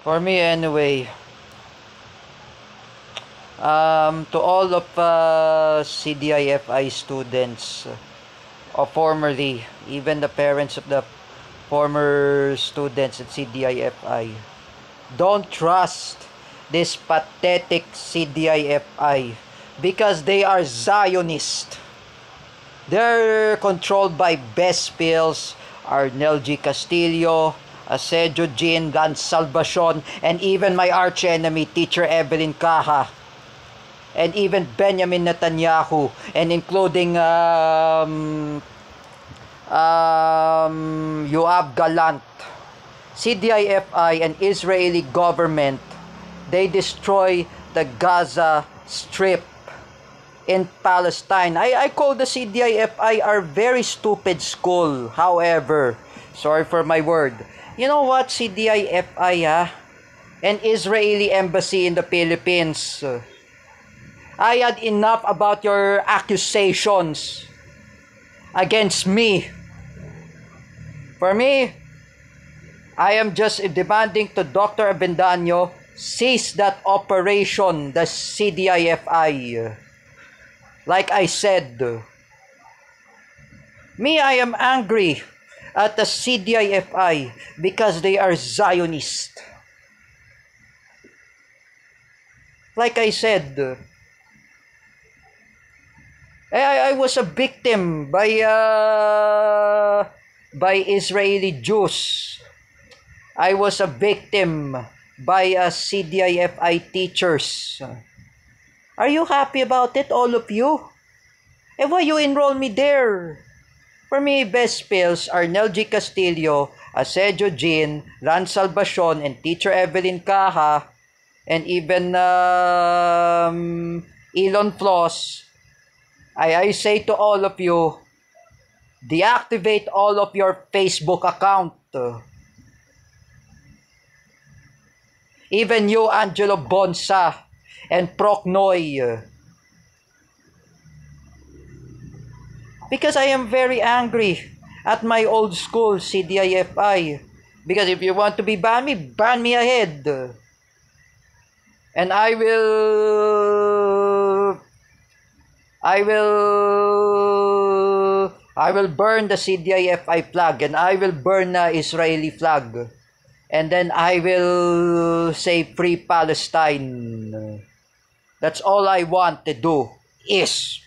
For me anyway, to all of CDIFI students, or formerly, even the parents of the former students at CDIFI, don't trust this pathetic CDIFI because they are Zionist. They're controlled by Best Pills, Arnel G. Castillo, Asedio Jean, Dan Salvacion, and even my archenemy, Teacher Evelyn Caja, and even Benjamin Netanyahu, and including Yoav Galant. CDIFI and Israeli government, they destroy the Gaza Strip in Palestine. I call the CDIFI our very stupid school. However, sorry for my word. You know what, CDIFI and Israeli embassy in the Philippines, I had enough about your accusations against me. For me, I am just demanding to Dr. Avendaño cease that operation, the CDIFI. Like I said, me, I am angry at the CDIFI because they are Zionist. Like I said, I was a victim by Israeli Jews. I was a victim by CDIFI teachers. Are you happy about it, all of you? And why you enroll me there? For me, Best Pills, Arnel G. Castillo, Asedio Jean, Ran Salvacion, and Teacher Evelyn Caja, and even Elon Floss, I say to all of you, deactivate all of your Facebook account. Even you, Angelo Bonsa, and Procnoy. Because I am very angry at my old school, CDIFI. Because if you want to be ban me ahead. And I will burn the CDIFI flag, and I will burn the Israeli flag. And then I will say free Palestine. That's all I want to do is